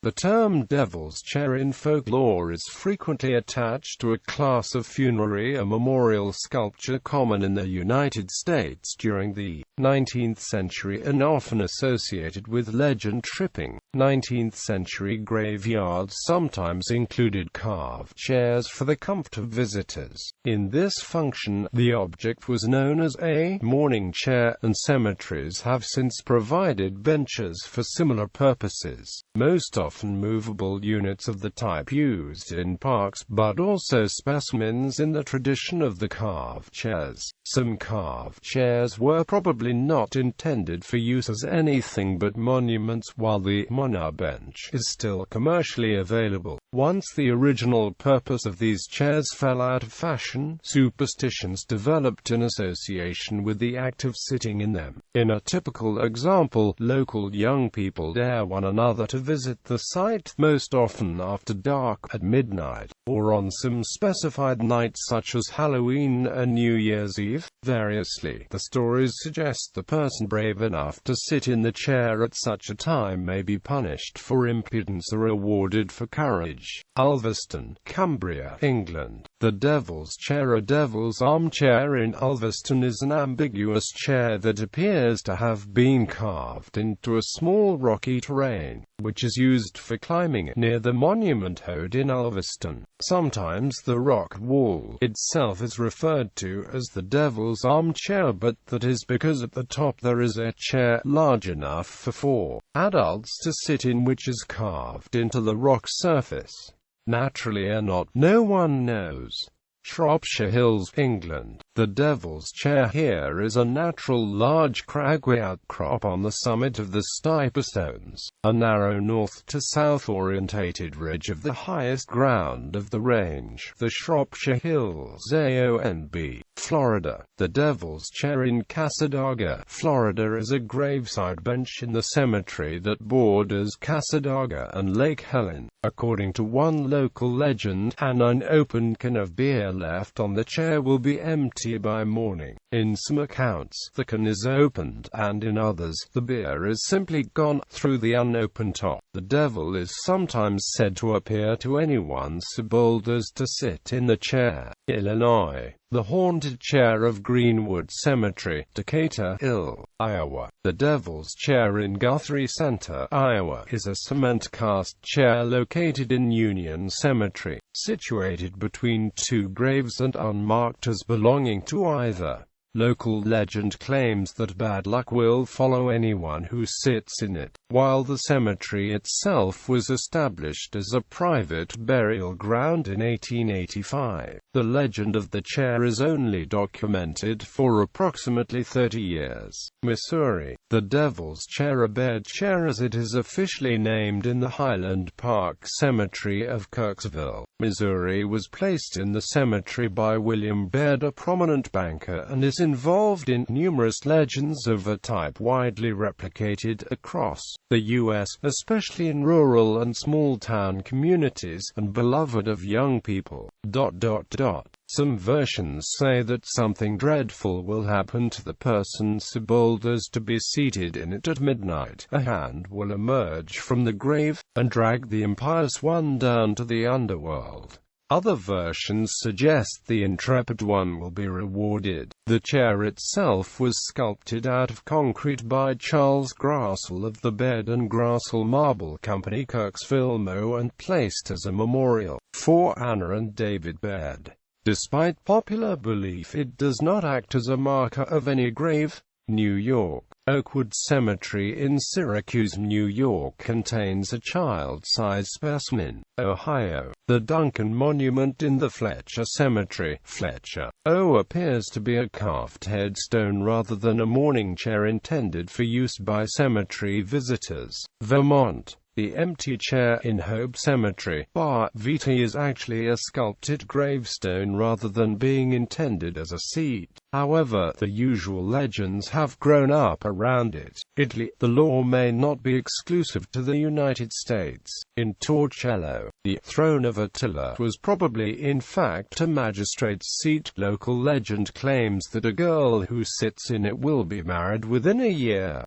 The term devil's chair in folklore is frequently attached to a class of funerary or memorial sculpture common in the United States during the 19th century and often associated with legend tripping. 19th century graveyards sometimes included carved chairs for the comfort of visitors. In this function, the object was known as a mourning chair, and cemeteries have since provided benches for similar purposes. Most often movable units of the type used in parks, but also specimens in the tradition of the carved chairs. Some carved chairs were probably not intended for use as anything but monuments, while the monubench is still commercially available. Once the original purpose of these chairs fell out of fashion, superstitions developed in association with the act of sitting in them. In a typical example, local young people dare one another to visit the site, most often after dark, at midnight, or on some specified nights such as Halloween and New Year's Eve. Variously, the stories suggest the person brave enough to sit in the chair at such a time may be punished for impudence or rewarded for courage. Ulverston, Cumbria, England. The devil's chair. A devil's armchair in Ulverston is an ambiguous chair that appears to have been carved into a small rocky terrain, which is used for climbing near the Monument Hoad in Ulverston. Sometimes the rock wall itself is referred to as the devil's armchair, but that is because at the top there is a chair large enough for 4 adults to sit in, which is carved into the rock surface. Naturally or not, no one knows. Shropshire Hills, England. The devil's chair here is a natural large craggy outcrop on the summit of the Stones, a narrow north to south orientated ridge of the highest ground of the range, the Shropshire Hills, AONB, Florida. The devil's chair in Cassadaga, Florida is a graveside bench in the cemetery that borders Cassadaga and Lake Helen. According to one local legend, an unopened can of beer left on the chair will be empty by morning. In some accounts, the can is opened, and in others, the beer is simply gone through the unopened top. The devil is sometimes said to appear to anyone so bold as to sit in the chair. Illinois. The haunted chair of Greenwood Cemetery, Decatur, Iowa. The devil's chair in Guthrie Center, Iowa, is a cement-cast chair located in Union Cemetery, situated between 2 graves and unmarked as belonging to either. Local legend claims that bad luck will follow anyone who sits in it. While the cemetery itself was established as a private burial ground in 1885, the legend of the chair is only documented for approximately 30 years. Missouri. The Devil's Chair, a bed chair as it is officially named in the Highland Park Cemetery of Kirksville, Missouri, was placed in the cemetery by William Baird, a prominent banker, and is involved in numerous legends of a type widely replicated across the U.S., especially in rural and small-town communities, and beloved of young people. Some versions say that something dreadful will happen to the person so bold as to be seated in it at midnight. A hand will emerge from the grave, and drag the impious one down to the underworld. Other versions suggest the intrepid one will be rewarded. The chair itself was sculpted out of concrete by Charles Grassel of the Bed and Grassel Marble Company, Kirksville, Mo., and placed as a memorial for Anna and David Baird. Despite popular belief, it does not act as a marker of any grave. New York. Oakwood Cemetery in Syracuse, New York contains a child-sized specimen. Ohio. The Duncan Monument in the Fletcher Cemetery, Fletcher, O, appears to be a carved headstone rather than a mourning chair intended for use by cemetery visitors. Vermont. The empty chair in Hope Cemetery, Bar VT, is actually a sculpted gravestone rather than being intended as a seat. However, the usual legends have grown up around it. Italy. The law may not be exclusive to the United States. In Torcello, the throne of Attila was probably in fact a magistrate's seat. Local legend claims that a girl who sits in it will be married within a year.